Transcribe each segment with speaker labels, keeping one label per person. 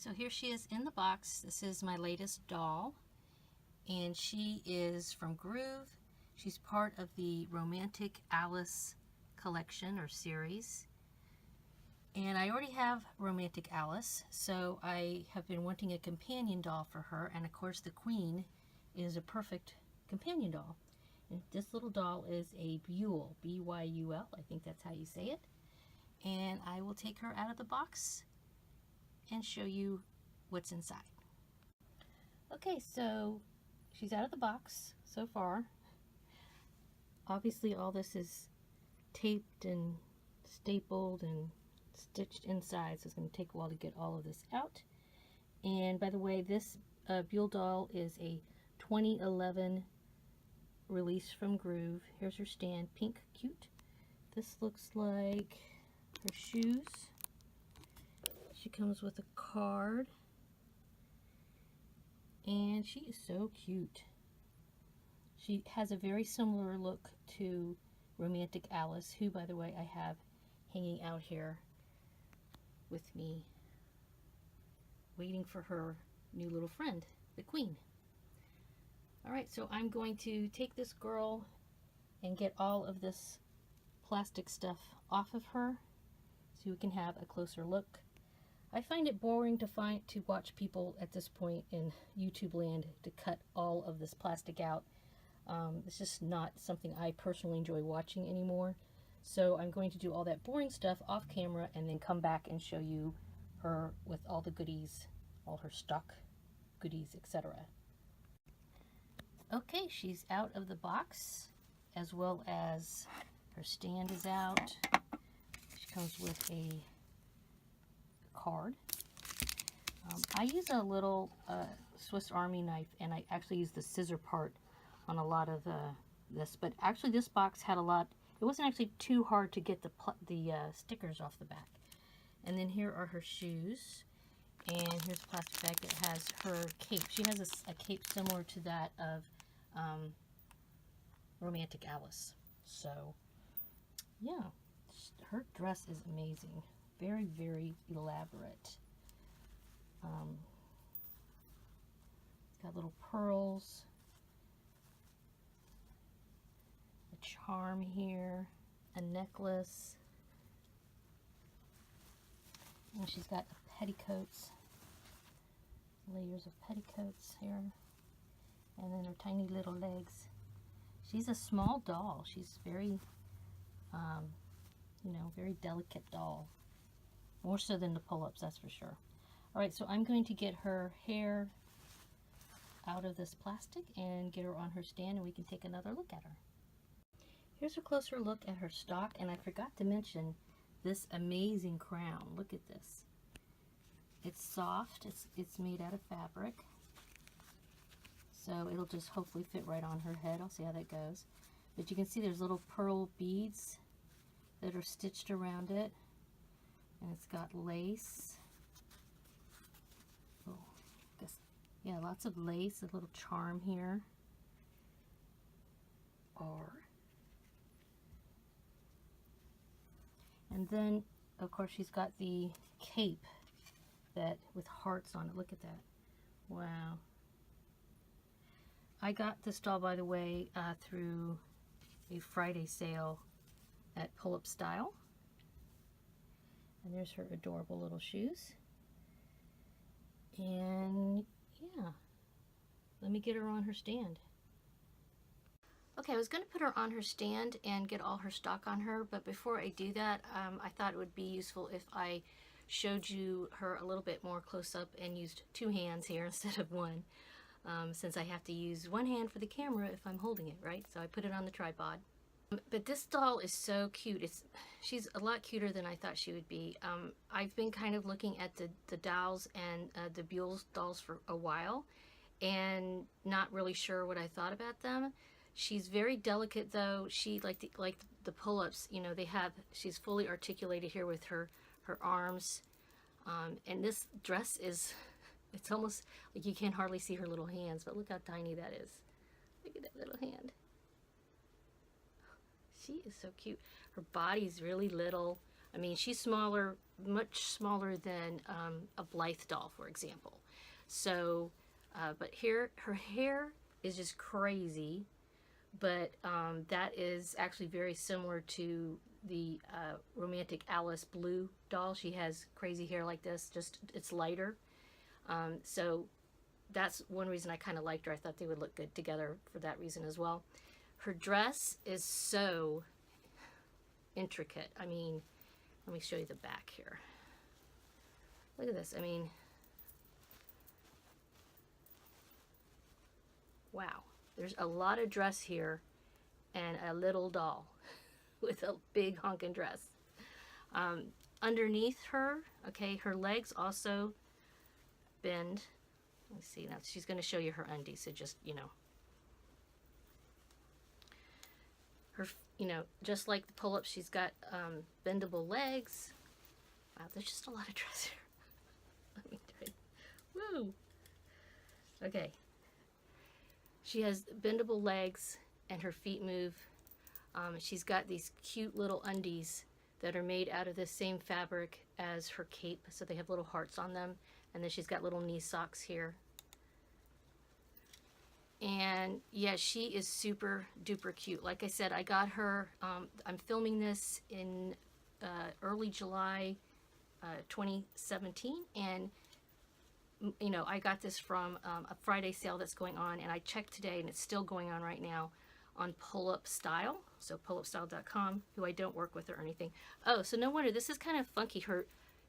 Speaker 1: So here she is in the box. This is my latest doll, and she is from Groove. She's part of the Romantic Alice collection or series. And I already have Romantic Alice, so I have been wanting a companion doll for her, and of course the Queen is a perfect companion doll. And this little doll is a Byul, B-Y-U-L, I think that's how you say it. And I will take her out of the box and show you what's inside. Okay, so she's out of the box so far. Obviously all this is taped and stapled and stitched inside, so it's going to take a while to get all of this out. And by the way, this Byul doll is a 2011 release from Groove. Here's her stand, pink, cute. This looks like her shoes. She comes with a card, and she is so cute. She has a very similar look to Romantic Alice, who, by the way, I have hanging out here with me, waiting for her new little friend, the Queen. Alright, so I'm going to take this girl and get all of this plastic stuff off of her so we can have a closer look. I find it boring to watch people at this point in YouTube land to cut all of this plastic out. It's just not something I personally enjoy watching anymore. So I'm going to do all that boring stuff off camera and then come back and show you her with all the goodies, all her stock goodies, etc. Okay, she's out of the box, as well as her stand is out. She comes with a card. I use a little Swiss Army knife, and I actually use the scissor part on a lot of this, but actually this box had a lot. It wasn't actually too hard to get the stickers off the back. And then here are her shoes, and here's a plastic bag that has her cape. She has a cape similar to that of Romantic Alice. So yeah, her dress is amazing. Very, very elaborate. Got little pearls, a charm here, a necklace, and she's got petticoats, layers of petticoats here, and then her tiny little legs. She's a small doll. She's very, you know, very delicate doll. More so than the pull-ups, that's for sure. Alright, so I'm going to get her hair out of this plastic and get her on her stand, and we can take another look at her. Here's a closer look at her stock, and I forgot to mention this amazing crown. Look at this. It's soft. It's made out of fabric. So it'll just hopefully fit right on her head. I'll see how that goes. But you can see there's little pearl beads that are stitched around it. And it's got lace. Oh, yeah, lots of lace, a little charm here. And then, of course, she's got the cape that with hearts on it. Look at that. Wow. I got this doll, by the way, through a Friday sale at Pull Up Style. And there's her adorable little shoes. And yeah, let me get her on her stand. Okay, I was going to put her on her stand and get all her stock on her, but before I do that, I thought it would be useful if I showed you her a little bit more close up and used two hands here instead of one, since I have to use one hand for the camera if I'm holding it, right? So I put it on the tripod. But this doll is so cute. She's a lot cuter than I thought she would be. I've been kind of looking at the dolls and the Byul dolls for a while and not really sure what I thought about them. She's very delicate though. She like the pull-ups, you know, she's fully articulated here with her arms. And this dress it's almost like you can hardly see her little hands, but look how tiny that is. Look at that little hand. She is so cute. Her body's really little. I mean, she's smaller much smaller than a Blythe doll, for example. So, but here, her hair is just crazy, but that is actually very similar to the Romantic Alice Blue doll. She has crazy hair like this, just it's lighter. So that's one reason I kind of liked her. I thought they would look good together for that reason as well. Her dress is so intricate. I mean, let me show you the back here. Look at this. I mean, wow. There's a lot of dress here and a little doll with a big honkin' dress. Underneath her, okay, her legs also bend. Let's see, now she's going to show you her undies, so just, you know. Her, you know, just like the pull-up, she's got bendable legs. Wow, there's just a lot of dress here. Let me try it. Woo! Okay. She has bendable legs and her feet move. She's got these cute little undies that are made out of the same fabric as her cape, so they have little hearts on them. And then she's got little knee socks here. And yeah, she is super duper cute. Like I said, I got her, I'm filming this in early July 2017, and you know, I got this from a Friday sale that's going on, and I checked today and it's still going on right now on Pull Up Style, so pullupstyle.com, who I don't work with or anything. Oh, so no wonder, this is kind of funky.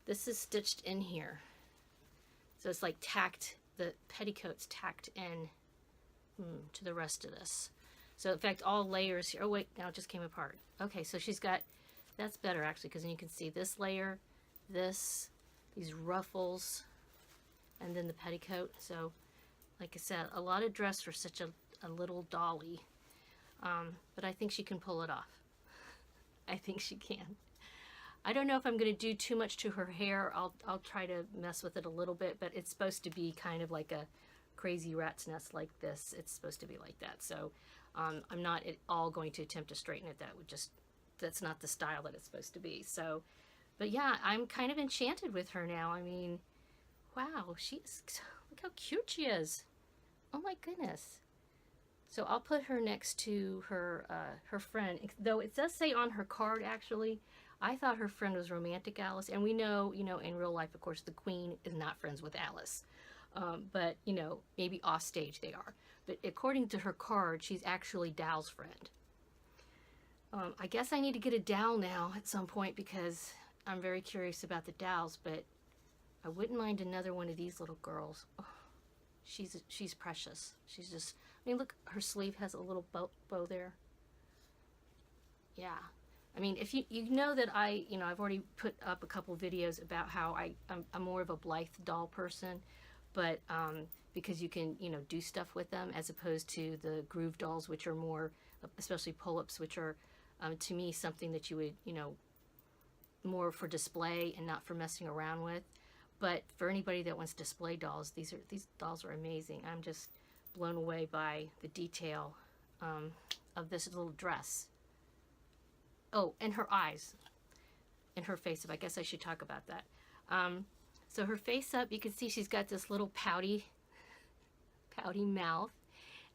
Speaker 1: This is stitched in here. So it's like tacked, the petticoat's tacked in to the rest of this. So in fact, all layers here, oh wait, now it just came apart. Okay, so she's got, that's better actually, because then you can see this layer, these ruffles, and then the petticoat. So like I said, a lot of dress for such a little dolly. But I think she can pull it off. I think she can. I don't know if I'm going to do too much to her hair. I'll try to mess with it a little bit, but it's supposed to be kind of like a crazy rat's nest like this. It's supposed to be like that. So I'm not at all going to attempt to straighten it. That's not the style that it's supposed to be. So, but yeah, I'm kind of enchanted with her now. I mean, wow, look how cute she is. Oh my goodness. So I'll put her next to her friend, though it does say on her card, actually, I thought her friend was Romantic Alice, and we know, you know, in real life, of course, the Queen is not friends with Alice, but, you know, maybe off stage they are. But according to her card, she's actually Dal's friend. I guess I need to get a Dal now at some point because I'm very curious about the Dals, but I wouldn't mind another one of these little girls. Oh, she's precious. She's just, I mean, look, her sleeve has a little bow there. Yeah. I mean, if you know that I've already put up a couple videos about how I'm more of a Blythe doll person, but because you can, you know, do stuff with them as opposed to the groove dolls, which are more, especially pull-ups, which are, to me, something that you would, you know, more for display and not for messing around with. But for anybody that wants display dolls, these dolls are amazing. I'm just blown away by the detail of this little dress. Oh, and her eyes and her face up. I guess I should talk about that. So her face up, you can see she's got this little pouty mouth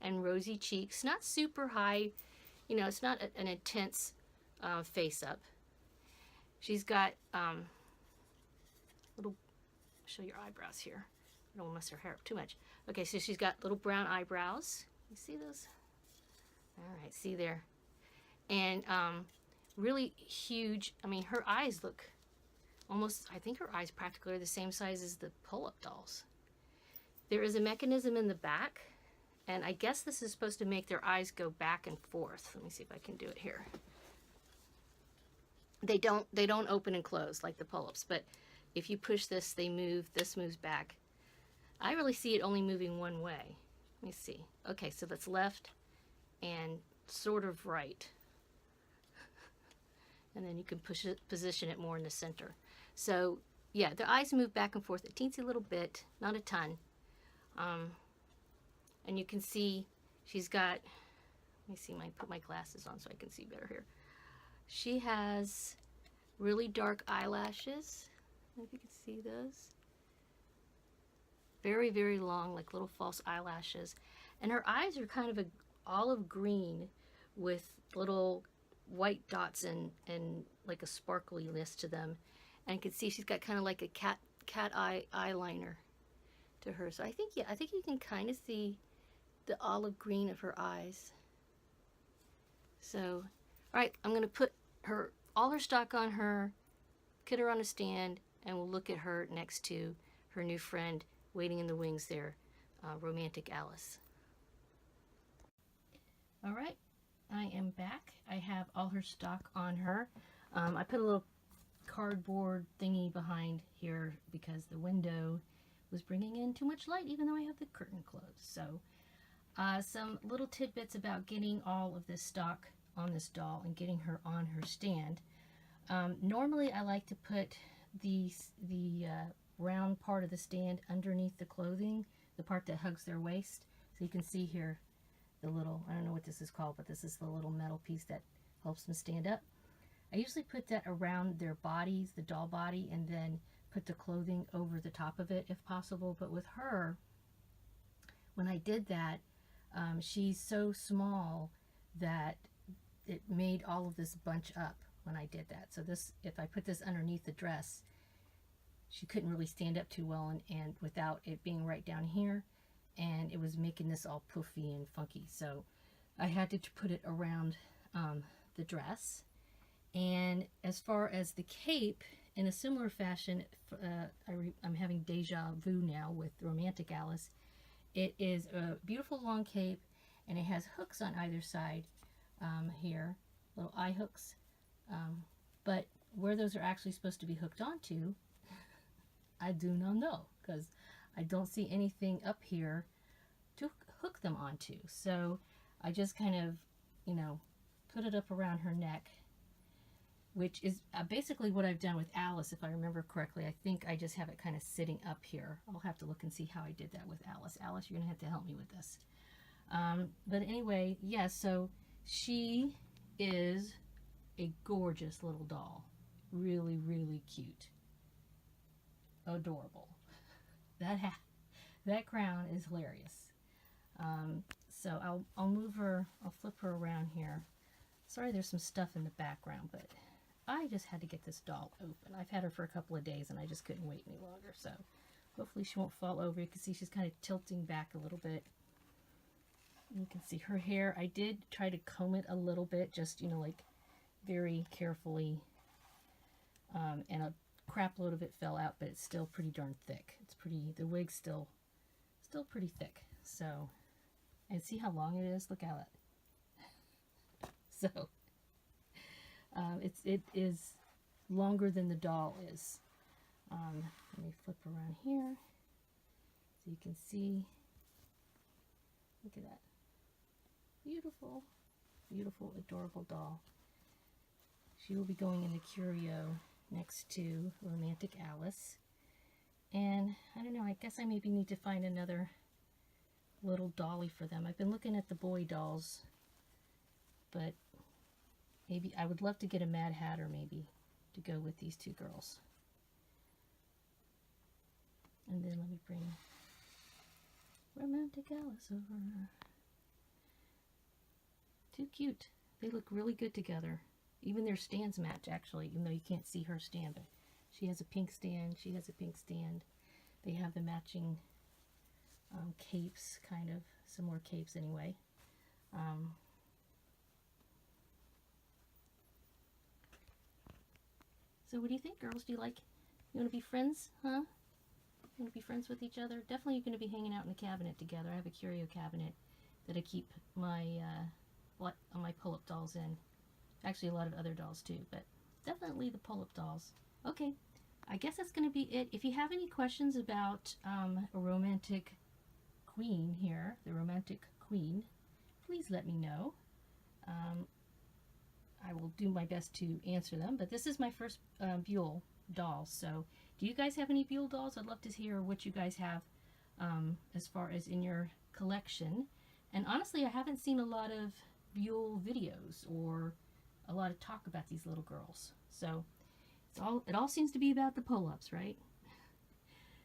Speaker 1: and rosy cheeks. Not super high, you know, it's not an intense face up. She's got little, show your eyebrows here. I don't want to mess her hair up too much. Okay, so she's got little brown eyebrows. You see those? All right, see there. And really huge, I mean, her eyes look almost, I think her eyes practically are the same size as the pull-up dolls. There is a mechanism in the back, and I guess this is supposed to make their eyes go back and forth. Let me see if I can do it here. They don't open and close like the pull-ups, but if you push this, they move, this moves back. I really see it only moving one way. Let me see. Okay, so that's left and sort of right. And then you can position it more in the center. So yeah, the eyes move back and forth a teensy little bit, not a ton. And you can see she's got, let me see, put my glasses on so I can see better here. She has really dark eyelashes. if you can see those. Very, very long, like little false eyelashes. And her eyes are kind of a olive green with little white dots and like a sparkliness to them. And you can see she's got kind of like a cat eye eyeliner to her. So I think, yeah, I think you can kind of see the olive green of her eyes. So, all right, I'm gonna put all her stock on her, get her on a stand, and we'll look at her next to her new friend waiting in the wings there, Romantic Alice. All right, I am back. I have all her stock on her. I put a little cardboard thingy behind here because the window was bringing in too much light, even though I have the curtain closed. So some little tidbits about getting all of this stock on this doll and getting her on her stand. Normally I like to put the round part of the stand underneath the clothing, the part that hugs their waist. So you can see here the little, I don't know what this is called, but this is the little metal piece that helps them stand up. I usually put that around their bodies, the doll body, and then put the clothing over the top of it if possible. But with her, when I did that, she's so small that it made all of this bunch up when I did that. So this, if I put this underneath the dress, she couldn't really stand up too well, and without it being right down here, and it was making this all poofy and funky. So I had to put it around the dress. And as far as the cape, in a similar fashion, I'm having deja vu now with Romantic Alice. It is a beautiful long cape, and it has hooks on either side here, little eye hooks. But where those are actually supposed to be hooked onto, I do not know, because I don't see anything up here to hook them onto. So I just kind of, you know, put it up around her neck, which is basically what I've done with Alice, if I remember correctly. I think I just have it kind of sitting up here. I'll have to look and see how I did that with Alice. Alice, you're going to have to help me with this. But anyway, yeah, so she is a gorgeous little doll. Really, really cute. Adorable. That crown is hilarious. So I'll move her, I'll flip her around here. Sorry there's some stuff in the background, but I just had to get this doll open. I've had her for a couple of days and I just couldn't wait any longer. So hopefully she won't fall over. You can see she's kind of tilting back a little bit. You can see her hair. I did try to comb it a little bit, just, you know, like very carefully. And a crap load of it fell out, but it's still pretty darn thick. It's pretty, the wig's still pretty thick. So, and see how long it is? Look at it. So, it is longer than the doll is. Let me flip around here so you can see. Look at that. Beautiful, beautiful, adorable doll. She will be going in the curio next to Romantic Alice. And I don't know, I guess I maybe need to find another little dolly for them. I've been looking at the boy dolls, but maybe I would love to get a Mad Hatter maybe to go with these two girls. And then let me bring Romantic Alice over. Too cute. They look really good together. Even their stands match, actually, even though you can't see her stand. But she has a pink stand, she has a pink stand. They have the matching capes, kind of, similar capes anyway. So what do you think, girls? Do you like, you want to be friends, huh? You want to be friends with each other? Definitely you're going to be hanging out in the cabinet together. I have a curio cabinet that I keep my my pull-up dolls in. Actually, a lot of other dolls too, but definitely the pull-up dolls. Okay, I guess that's going to be it. If you have any questions about a romantic queen here, the romantic queen, please let me know. I will do my best to answer them, but this is my first Byul doll. So do you guys have any Byul dolls? I'd love to hear what you guys have as far as in your collection. And honestly, I haven't seen a lot of Byul videos or a lot of talk about these little girls. So It all seems to be about the pull-ups, right?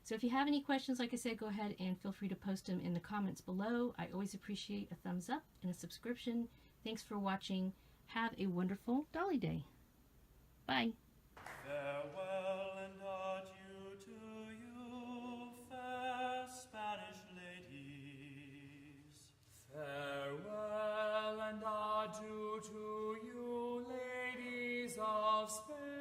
Speaker 1: So if you have any questions, like I said, go ahead and feel free to post them in the comments below. I always appreciate a thumbs up and a subscription. Thanks for watching. Have a wonderful Dolly Day. Bye.
Speaker 2: Farewell and adieu to you, fair Spanish ladies. Farewell and adieu to you, ladies of Spain.